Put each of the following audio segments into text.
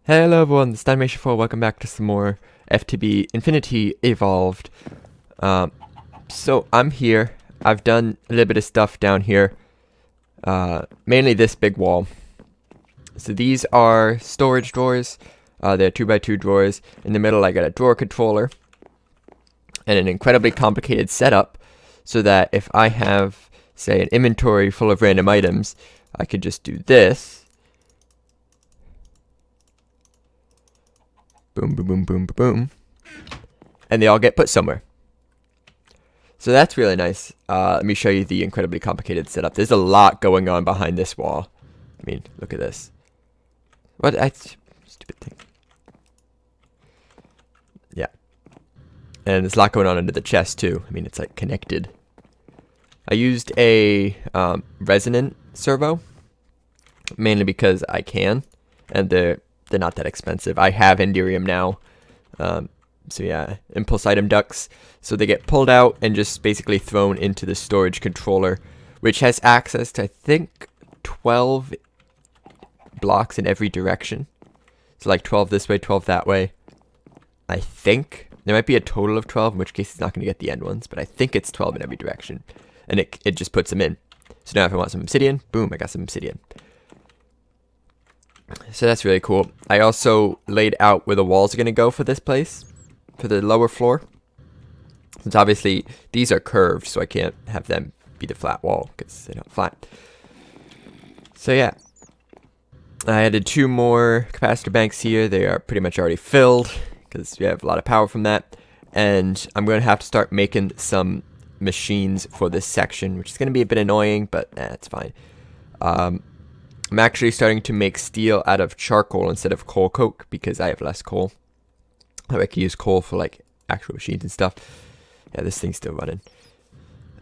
Hello everyone, this is Animation4. Welcome back to some more FTB Infinity Evolved. So I'm here. I've done a little bit of stuff down here. Mainly this big wall. So these are storage drawers. They're 2x2 drawers. In the middle I got a drawer controller. And an incredibly complicated setup. So that if I have, say, an inventory full of random items, I could just do this. Boom, boom, boom, boom, boom. And they all get put somewhere. So that's really nice. Let me show you the incredibly complicated setup. There's a lot going on behind this wall. I mean, look at this. What? Stupid thing. Yeah. And there's a lot going on under the chest, too. I mean, it's like connected. I used a resonant servo. Mainly because I can. And they're not that expensive. I have Enderium now. So yeah, impulse item ducts. So they get pulled out and just basically thrown into the storage controller, which has access to, I think, 12 blocks in every direction. So like 12 this way, 12 that way. I think. There might be a total of 12, in which case it's not going to get the end ones, but I think it's 12 in every direction. And it just puts them in. So now if I want some obsidian, boom, I got some obsidian. So that's really cool. I also laid out where the walls are going to go for this place, for the lower floor. Since obviously these are curved, so I can't have them be the flat wall because they're not flat. So yeah, I added 2 more capacitor banks here. They are pretty much already filled because we have a lot of power from that. And I'm going to have to start making some machines for this section, which is going to be a bit annoying, but it's fine. I'm actually starting to make steel out of charcoal instead of coal coke because I have less coal. I can use coal for like actual machines and stuff. Yeah, this thing's still running.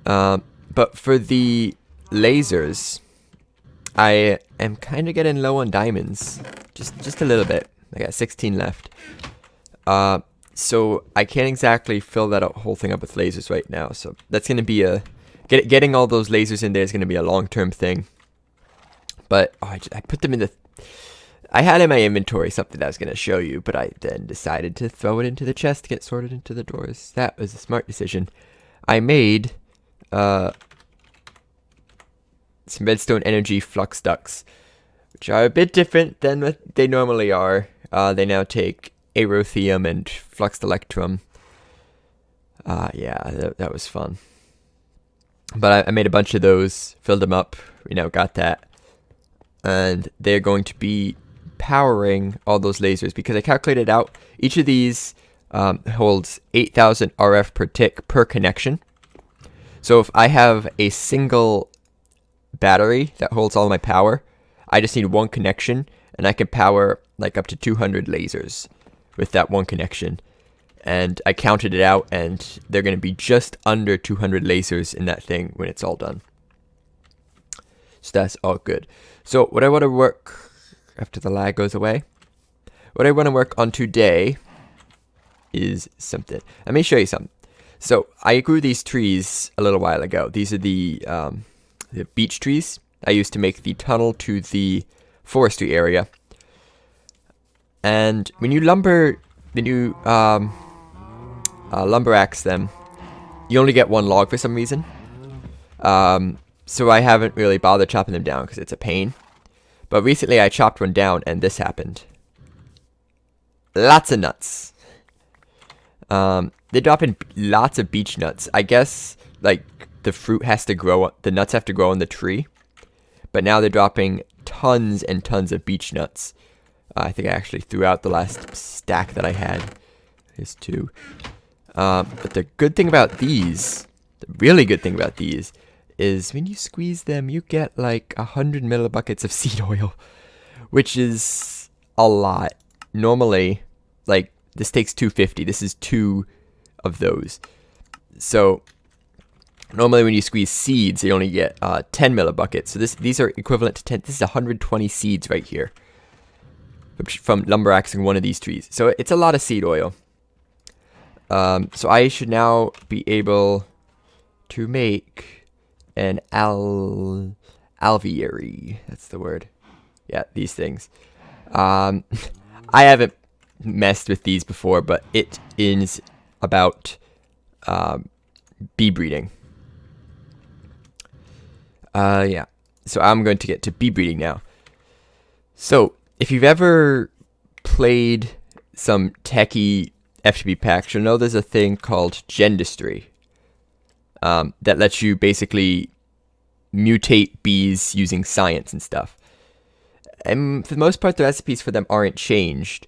But for the lasers, I am kind of getting low on diamonds. Just a little bit. I got 16 left. So I can't exactly fill that whole thing up with lasers right now. So that's going to be getting all those lasers in there is going to be a long-term thing. But I put them in the... I had in my inventory something that I was going to show you, but I then decided to throw it into the chest to get sorted into the drawers. That was a smart decision. I made some redstone energy flux ducts, which are a bit different than what they normally are. They now take aerothium and fluxed electrum. Yeah, that was fun. But I made a bunch of those, filled them up, got that. And they're going to be powering all those lasers because I calculated out each of these holds 8,000 RF per tick per connection. So if I have a single battery that holds all my power, I just need one connection and I can power like up to 200 lasers with that one connection. And I counted it out and they're going to be just under 200 lasers in that thing when it's all done. So that's all good. So what I want to work, after the lag goes away, what I want to work on today is something. Let me show you something. So I grew these trees a little while ago. These are the beech trees I used to make the tunnel to the forestry area. And when you lumber axe them, you only get one log for some reason. So I haven't really bothered chopping them down because it's a pain. But recently I chopped one down and this happened. Lots of nuts. They drop in lots of beech nuts. I guess like the fruit has to grow, the nuts have to grow on the tree. But now they're dropping tons and tons of beech nuts. I think I actually threw out the last stack that I had. There's 2. But the good thing about these, the really good thing about these, is when you squeeze them, you get like 100 millibuckets of seed oil, which is a lot. Normally, like, this takes 250. This is 2 of those. So, normally when you squeeze seeds, you only get 10 millibuckets. So these are equivalent to 10. This is 120 seeds right here from lumber axing one of these trees. So it's a lot of seed oil. So I should now be able to make an alveary. That's the word. Yeah, these things. I haven't messed with these before, but it is about bee breeding. Yeah. So I'm going to get to bee breeding now. So if you've ever played some techie FTB packs, you'll know there's a thing called gendistry that lets you basically mutate bees using science and stuff. And for the most part, the recipes for them aren't changed.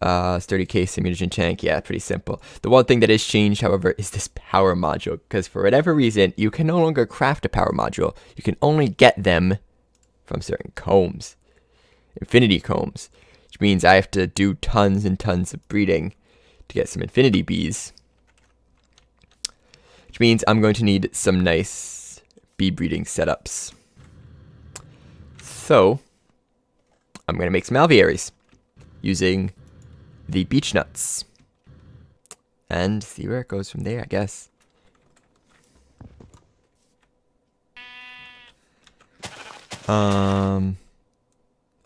Sturdy case, immunogen tank, yeah, pretty simple. The one thing that is changed, however, is this power module, because for whatever reason, you can no longer craft a power module. You can only get them from certain combs, infinity combs, which means I have to do tons and tons of breeding to get some infinity bees, which means I'm going to need some nice bee breeding setups. So I'm going to make some alvearies using the beech nuts and see where it goes from there, I guess.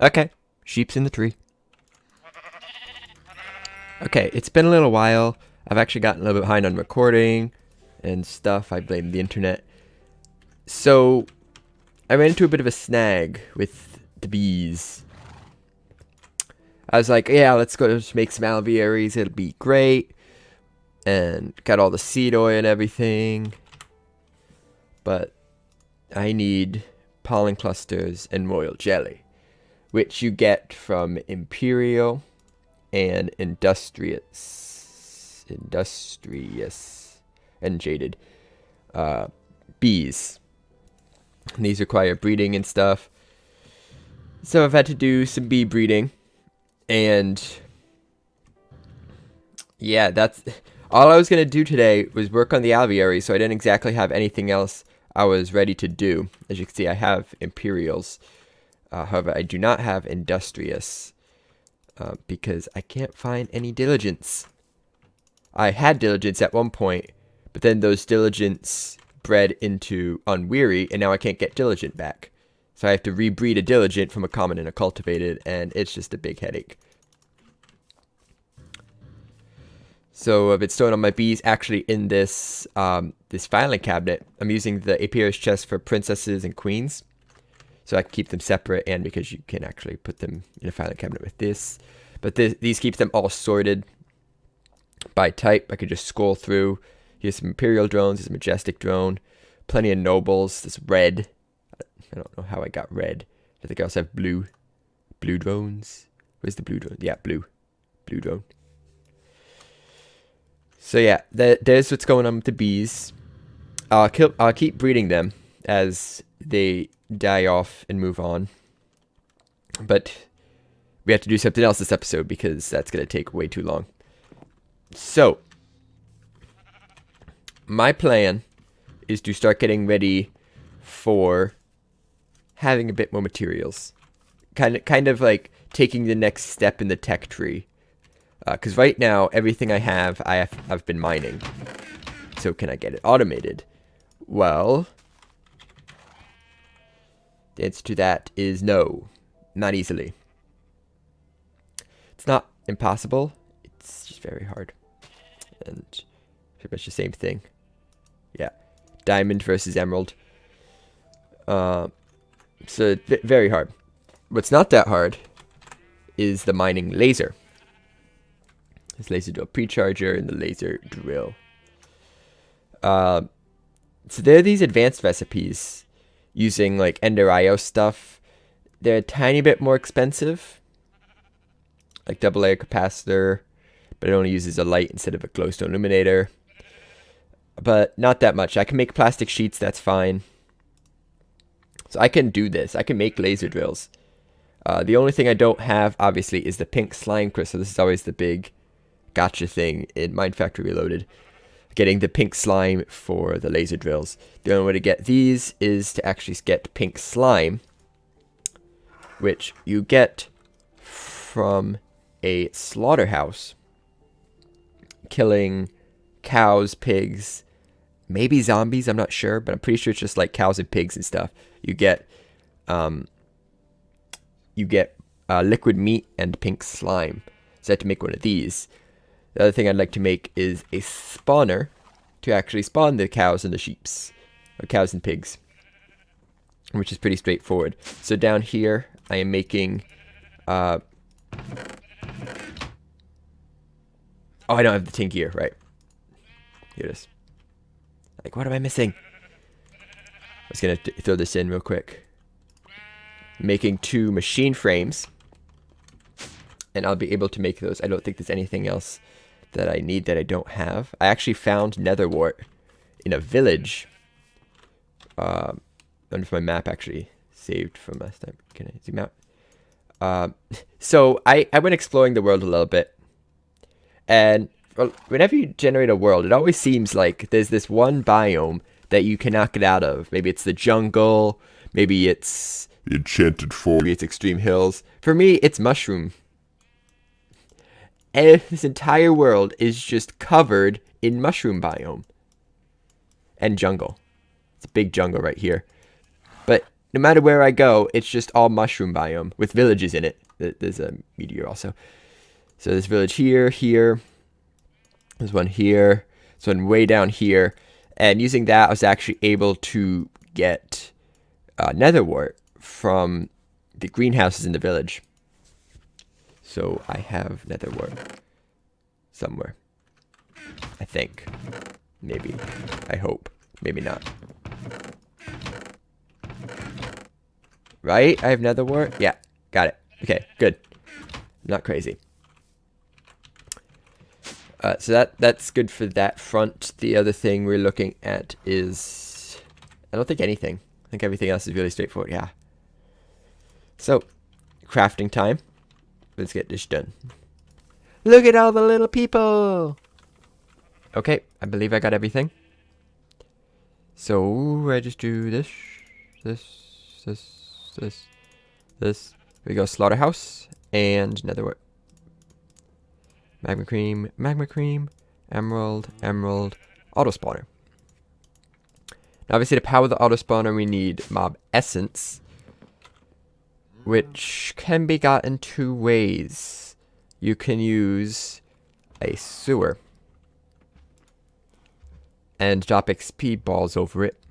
Okay, sheep's in the tree. Okay, it's been a little while. I've actually gotten a little bit behind on recording and stuff. I blame the internet. So I ran into a bit of a snag with the bees. I was like, yeah, let's go just make some alvearies. It'll be great. And got all the seed oil and everything. But I need pollen clusters and royal jelly, which you get from Imperial and Industrious and Jaded bees. And these require breeding and stuff. So I've had to do some bee breeding. And yeah, that's all I was going to do today was work on the alveary, so I didn't exactly have anything else I was ready to do. As you can see, I have Imperials. However, I do not have Industrious because I can't find any Diligence. I had Diligence at one point, but then those Diligence bred into Unweary, and now I can't get Diligent back. So I have to rebreed a Diligent from a common and a cultivated, and it's just a big headache. So I've been storing all my bees actually in this this filing cabinet. I'm using the Apiarist chest for princesses and queens, so I can keep them separate, and because you can actually put them in a filing cabinet with this. But these keeps them all sorted by type. I could just scroll through. Here's some Imperial drones. There's a Majestic drone. Plenty of nobles. This red. I don't know how I got red. I think I also have blue. Blue drones. Where's the blue drone? Yeah, blue. Blue drone. So yeah, there's what's going on with the bees. I'll keep breeding them as they die off and move on. But we have to do something else this episode because that's going to take way too long. So, my plan is to start getting ready for having a bit more materials. Kind of like taking the next step in the tech tree. Because right now, everything I've been mining. So can I get it automated? Well, the answer to that is no. Not easily. It's not impossible. It's just very hard. And pretty much the same thing. Yeah. Diamond versus emerald. So very hard. What's not that hard is the mining laser. This laser drill precharger and the laser drill. So there are these advanced recipes using like Ender IO stuff. They're a tiny bit more expensive. Like double layer capacitor, but it only uses a light instead of a glowstone illuminator. But not that much. I can make plastic sheets, that's fine. So I can do this. I can make laser drills. The only thing I don't have, obviously, is the pink slime crystal. This is always the big gotcha thing in Mine Factory Reloaded. Getting the pink slime for the laser drills. The only way to get these is to actually get pink slime, which you get from a slaughterhouse, killing cows, pigs, maybe zombies, I'm not sure, but I'm pretty sure it's just like cows and pigs and stuff. You get liquid meat and pink slime. So I have to make one of these. The other thing I'd like to make is a spawner to actually spawn the cows and the sheeps. Or cows and pigs. Which is pretty straightforward. So down here, I am making... oh, I don't have the tin gear, right. Here it is. Like, what am I missing? I was going to throw this in real quick. Making 2 machine frames. And I'll be able to make those. I don't think there's anything else that I need that I don't have. I actually found nether wart in a village. I don't know if my map actually saved from last time. Can I zoom out? So I went exploring the world a little bit. And whenever you generate a world, it always seems like there's this one biome that you cannot get out of. Maybe it's the jungle. Maybe it's the enchanted forest. Maybe it's extreme hills. For me, it's mushroom. And this entire world is just covered in mushroom biome. And jungle. It's a big jungle right here. But no matter where I go, it's just all mushroom biome with villages in it. There's a meteor also. So there's village here, here. There's one here. There's one way down here. And using that, I was actually able to get nether wart from the greenhouses in the village. So I have nether wart somewhere. I think. Maybe. I hope. Maybe not. Right? I have nether wart? Yeah. Got it. Okay, good. Not crazy. So that's good for that front. The other thing we're looking at is... I don't think anything. I think everything else is really straightforward. Yeah. So, crafting time. Let's get this done. Look at all the little people! Okay, I believe I got everything. So, I just do this. Here we go, slaughterhouse. And nether wart. Magma cream, emerald, auto spawner. Now obviously to power the auto spawner we need mob essence, which can be got in 2 ways. You can use a sewer and drop XP balls over it.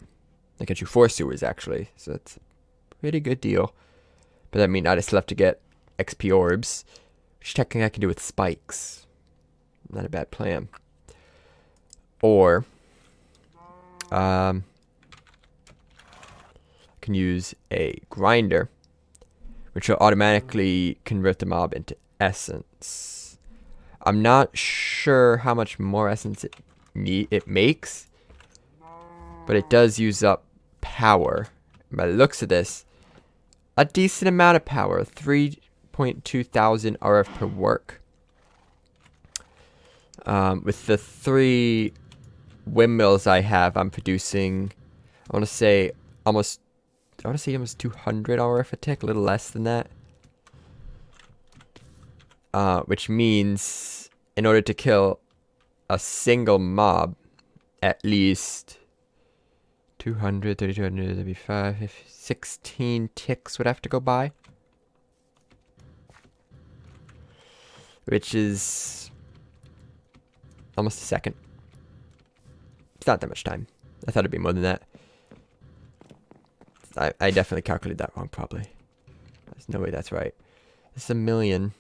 That gets you 4 sewers actually, so that's a pretty good deal. But that means I just have to get XP orbs, which technically I can do with spikes. Not a bad plan. Or I can use a grinder, which will automatically convert the mob into essence. I'm not sure how much more essence it makes, but it does use up power. By the looks of this, a decent amount of power, 3.2 thousand RF per work. With the 3 windmills I have, I'm producing, I want to say almost 200 RF a tick, a little less than that. Which means in order to kill a single mob, at least 200, 3200, 35, 16 ticks would have to go by. Which is almost a second. It's not that much time. I thought it'd be more than that. I definitely calculated that wrong, probably. There's no way that's right. This is 1 million.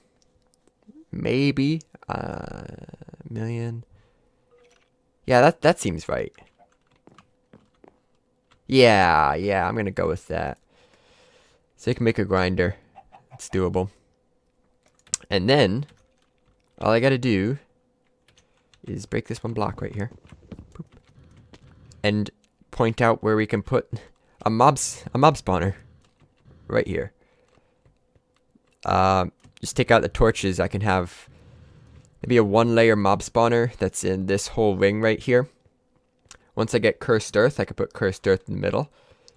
Maybe. 1 million. Yeah, that seems right. Yeah, I'm gonna go with that. So you can make a grinder. It's doable. And then, all I gotta do is break this 1 block right here. Boop. And point out where we can put a mob spawner. Right here. Just take out the torches. I can have maybe a 1-layer mob spawner that's in this whole ring right here. Once I get cursed earth, I can put cursed earth in the middle.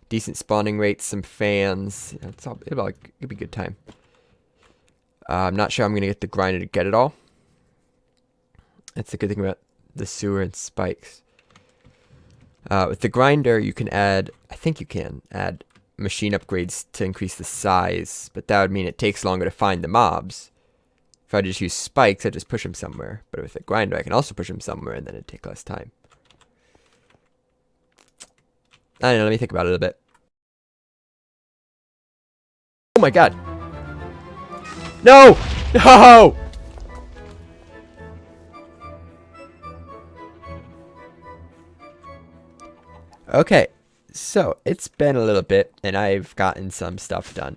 Decent spawning rates, some fans. It'll be a good time. I'm not sure I'm going to get the grinder to get it all. That's the good thing about the sewer and spikes. With the grinder, you can add, I think you can add machine upgrades to increase the size, but that would mean it takes longer to find the mobs. If If I just use spikes, I just push them somewhere. But with a grinder, I can also push them somewhere, and then it'd take less time. I don't know, let me think about it a little bit. Oh my god! No! No! Okay, so it's been a little bit, and I've gotten some stuff done.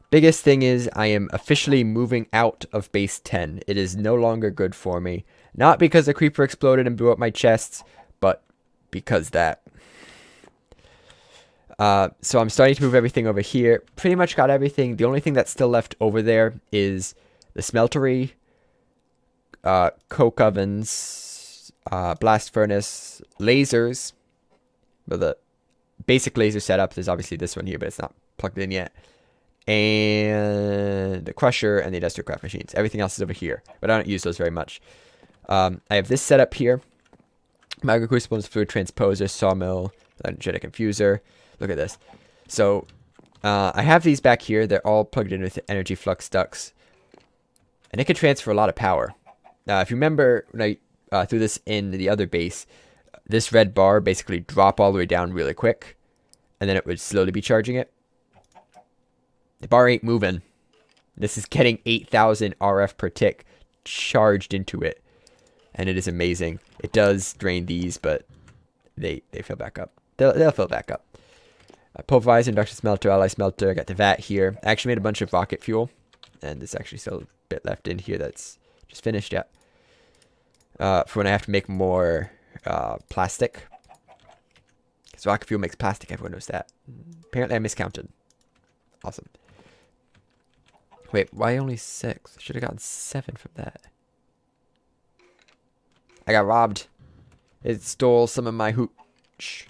Biggest thing is I am officially moving out of base 10. It is no longer good for me. Not because the creeper exploded and blew up my chests, but because that. So I'm starting to move everything over here. Pretty much got everything. The only thing that's still left over there is the smeltery, coke ovens, blast furnace, lasers. But the basic laser setup, there's obviously this one here, but it's not plugged in yet. And the crusher and the industrial craft machines. Everything else is over here, but I don't use those very much. I have this setup here. Micro crucibles, fluid transposer, sawmill, energetic infuser. Look at this. So I have these back here. They're all plugged in with energy flux ducts. And it can transfer a lot of power. If you remember when I threw this in the other base, this red bar basically drop all the way down really quick. And then it would slowly be charging it. The bar ain't moving. This is getting 8,000 RF per tick charged into it. And it is amazing. It does drain these, but they fill back up. They'll fill back up. Pulverizer, induction smelter, ally smelter. I got the vat here. I actually made a bunch of rocket fuel. And there's actually still a bit left in here that's just finished yet. For when I have to make more plastic. Because rocket fuel makes plastic, everyone knows that. Apparently I miscounted. Awesome. Wait, why only 6? I should have gotten 7 from that. I got robbed. It stole some of my hooch.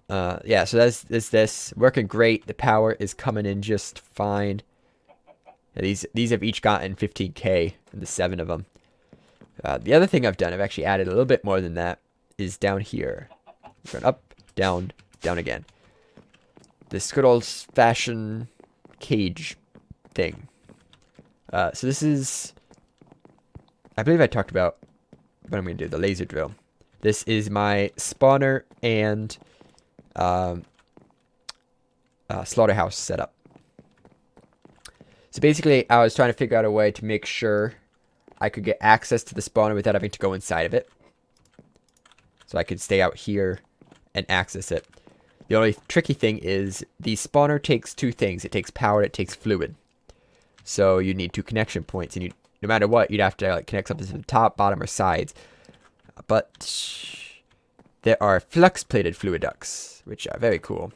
Yeah, so that's this. Working great. The power is coming in just fine. Yeah, these have each gotten 15k, and the 7 of them. The other thing I've done, I've actually added a little bit more than that, is down here. Going up, down, down again. This good old-fashioned cage thing. So this is... I believe I talked about what I'm going to do, the laser drill. This is my spawner and slaughterhouse setup. So basically, I was trying to figure out a way to make sure I could get access to the spawner without having to go inside of it. So I could stay out here and access it. The only tricky thing is the spawner takes 2 things. It takes power and it takes fluid. So you need 2 connection points, and no matter what, you'd have to like connect something to the top, bottom, or sides. But there are flux-plated fluid ducts, which are very cool.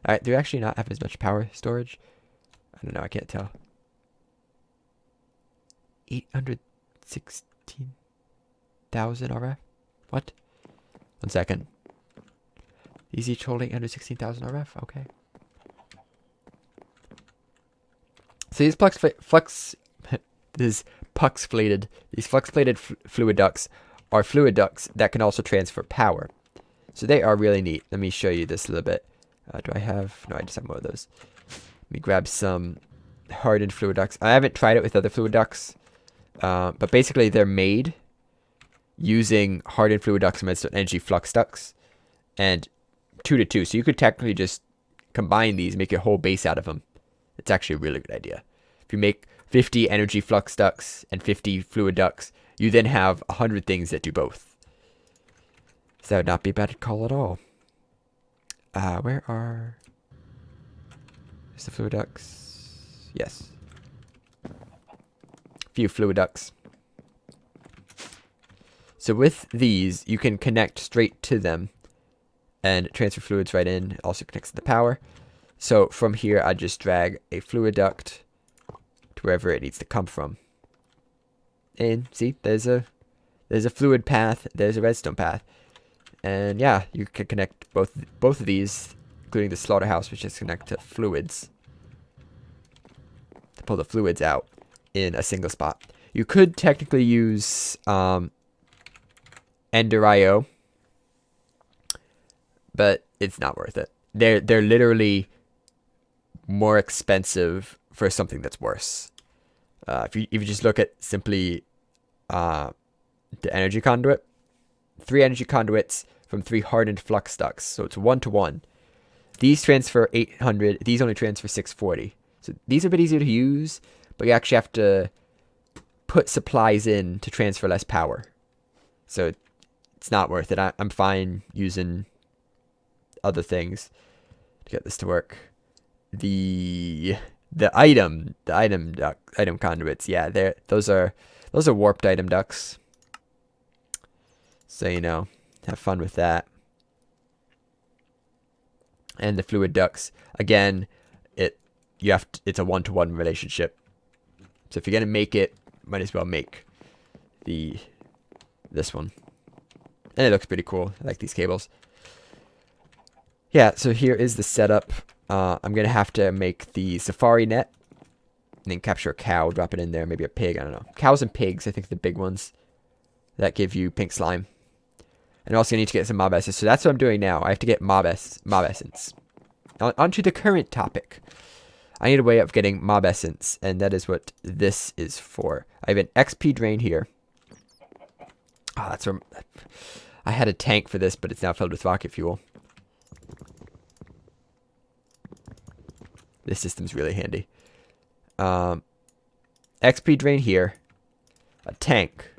Alright, do you actually not have as much power storage? I don't know, I can't tell. 816,000 RF? What? 1 second. These each hold 816,000 RF? Okay. So these these flux-plated fluid ducts are fluid ducts that can also transfer power. So they are really neat. Let me show you this a little bit. Do I have... No, I just have more of those. Let me grab some hardened fluid ducts. I haven't tried it with other fluid ducts. But basically they're made using hardened fluid ducts and redstone energy flux ducts. And 2 to 2. So you could technically just combine these and make a whole base out of them. It's actually a really good idea. If you make 50 energy flux ducts and 50 fluid ducts, you then have 100 things that do both. So that would not be a bad call at all. Where are... Is the fluid ducts? Yes. A few fluid ducts. So with these, you can connect straight to them and transfer fluids right in. It also connects to the power. So from here, I just drag a fluid duct to wherever it needs to come from. And see, there's a fluid path, there's a redstone path. And yeah, you can connect both of these, including the slaughterhouse, which is connect to fluids. To pull the fluids out in a single spot. You could technically use Ender IO, but it's not worth it. They're literally more expensive for something that's worse. If you just look at simply the energy conduit, 3 energy conduits from 3 hardened flux ducts, so it's 1-to-1. These transfer 800. These only transfer 640. So these are a bit easier to use, but you actually have to put supplies in to transfer less power. So it's not worth it. I'm fine using other things to get this to work. The item conduits, yeah, those are warped item ducts. So have fun with that. And the fluid ducts, again, it's a 1-to-1 relationship. So if you're gonna make it, might as well make this one. And it looks pretty cool. I like these cables. Yeah, so here is the setup. I'm gonna have to make the safari net, and then capture a cow, drop it in there, maybe a pig, I don't know. Cows and pigs, I think, are the big ones that give you pink slime. And also, I need to get some mob essence. So that's what I'm doing now. I have to get mob essence. Onto the current topic. I need a way of getting mob essence, and that is what this is for. I have an XP drain here. Oh, that's where I had a tank for this, but it's now filled with rocket fuel. This system's really handy. XP drain here. A tank.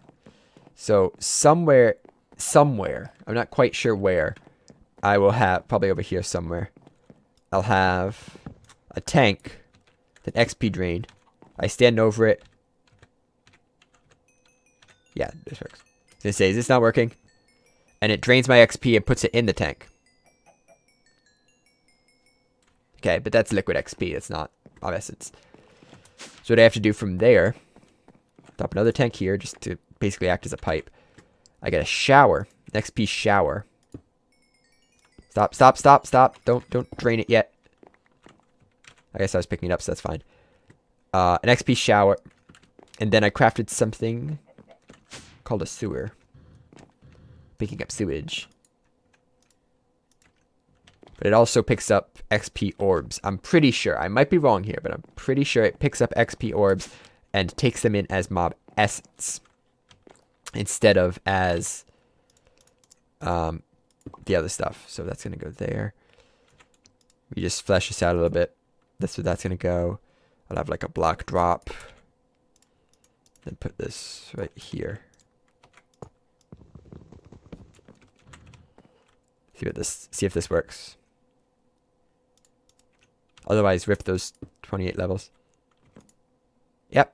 So somewhere, I'm not quite sure where, I will have, probably over here somewhere, I'll have a tank, an XP drain. I stand over it. Yeah, this works. I was gonna say, is this not working? And it drains my XP and puts it in the tank. Okay, but that's liquid XP, it's not mob essence. So what I have to do from there, drop another tank here just to basically act as a pipe. I get a shower, an XP shower. Stop. Don't drain it yet. I guess I was picking it up, so that's fine. An XP shower. And then I crafted something called a sewer. Picking up sewage. But it also picks up XP orbs. I'm pretty sure. I might be wrong here, but I'm pretty sure it picks up XP orbs and takes them in as mob essence. Instead of as the other stuff. So that's going to go there. We just flesh this out a little bit. That's where that's going to go. I'll have like a block drop. Then put this right here. See if this works. Otherwise, rip those 28 levels. Yep.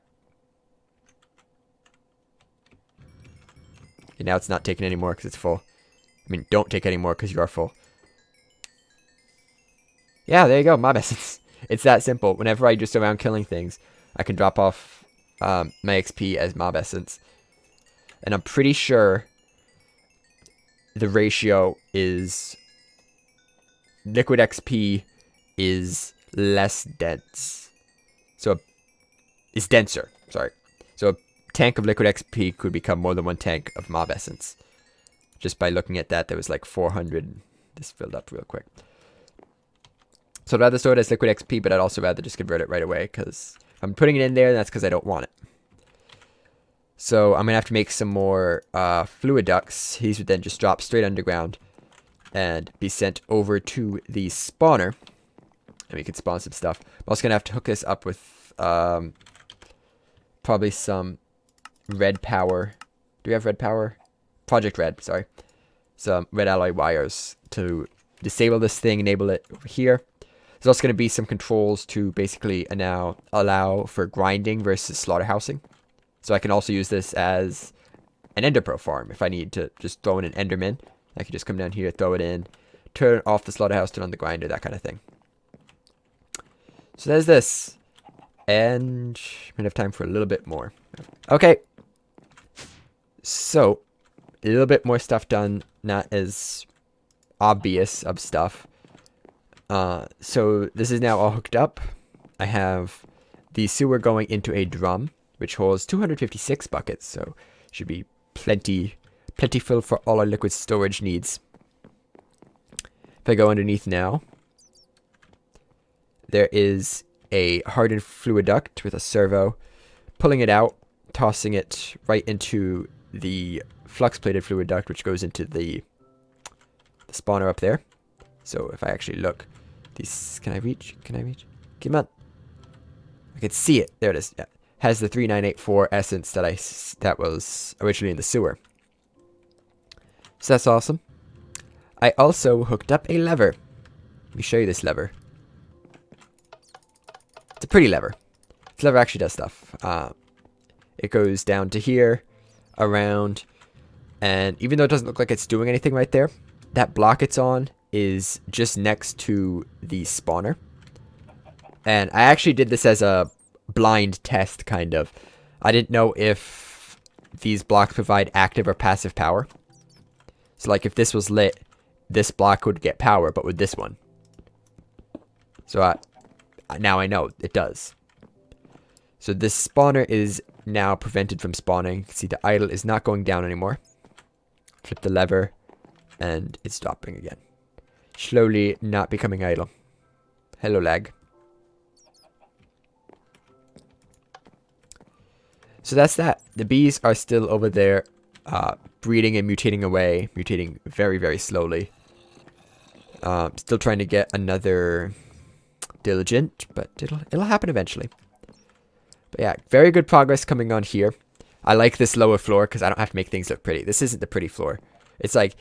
Okay, now it's not taking any more because it's full. I mean, don't take any more because you are full. Yeah, there you go, mob essence. It's that simple. Whenever I just around killing things, I can drop off my XP as mob essence. And I'm pretty sure the ratio is liquid XP is less dense. So it's denser, sorry. So a tank of liquid XP could become more than one tank of mob essence. Just by looking at that, there was like 400. This filled up real quick. So I'd rather store it as liquid XP, but I'd also rather just convert it right away, because if I'm putting it in there, that's because I don't want it. So I'm going to have to make some more fluid ducts. These would then just drop straight underground and be sent over to the spawner. And we can spawn some stuff. I'm also going to have to hook this up with probably some red power. Do we have red power? Project Red, sorry. Some red alloy wires to disable this thing, enable it over here. There's also going to be some controls to basically now allow for grinding versus slaughterhousing. So I can also use this as an Enderpearl farm if I need to just throw in an Enderman. I can just come down here, throw it in, turn off the slaughterhouse, turn on the grinder, that kind of thing. So there's this. And I'm going to have time for a little bit more. Okay. So, a little bit more stuff done, not as obvious of stuff. So this is now all hooked up. I have the sewer going into a drum, which holds 256 buckets, so should be plentiful for all our liquid storage needs. If I go underneath now, there is a hardened fluid duct with a servo pulling it out, tossing it right into the flux-plated fluid duct, which goes into the spawner up there. So if I actually look, these, can I reach? Can I reach? Come on. I can see it. There it is. Yeah. Has the 3984 essence that was originally in the sewer. So that's awesome. I also hooked up a lever. Let me show you this lever. It's a pretty lever. This lever actually does stuff. It goes down to here, around, and even though it doesn't look like it's doing anything right there, that block it's on is just next to the spawner. And I actually did this as a blind test, kind of. I didn't know if these blocks provide active or passive power. So like if this was lit, this block would get power, but with this one. So now I know it does. So this spawner is now prevented from spawning. You can see the idle is not going down anymore. Flip the lever and it's stopping again. Slowly not becoming idle. Hello, lag. So that's that. The bees are still over there, breeding and mutating away. Mutating very, very slowly. Still trying to get another diligent, but it'll happen eventually. But yeah, very good progress coming on here. I like this lower floor because I don't have to make things look pretty. This isn't the pretty floor. It's like,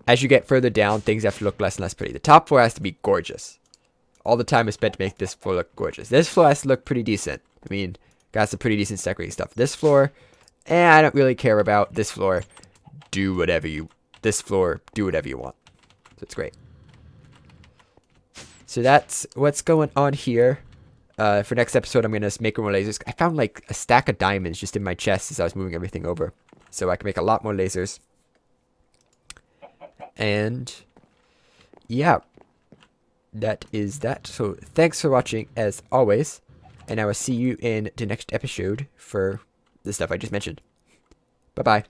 as you get further down, things have to look less and less pretty. The top floor has to be gorgeous. All the time is spent to make this floor look gorgeous. This floor has to look pretty decent. I mean, got some pretty decent decorating stuff. This floor, I don't really care about. This floor, do whatever you want. So it's great. So that's what's going on here. For next episode, I'm going to make more lasers. I found like a stack of diamonds just in my chest as I was moving everything over. So I can make a lot more lasers. And yeah, that is that. So thanks for watching as always. And I will see you in the next episode for the stuff I just mentioned. Bye-bye.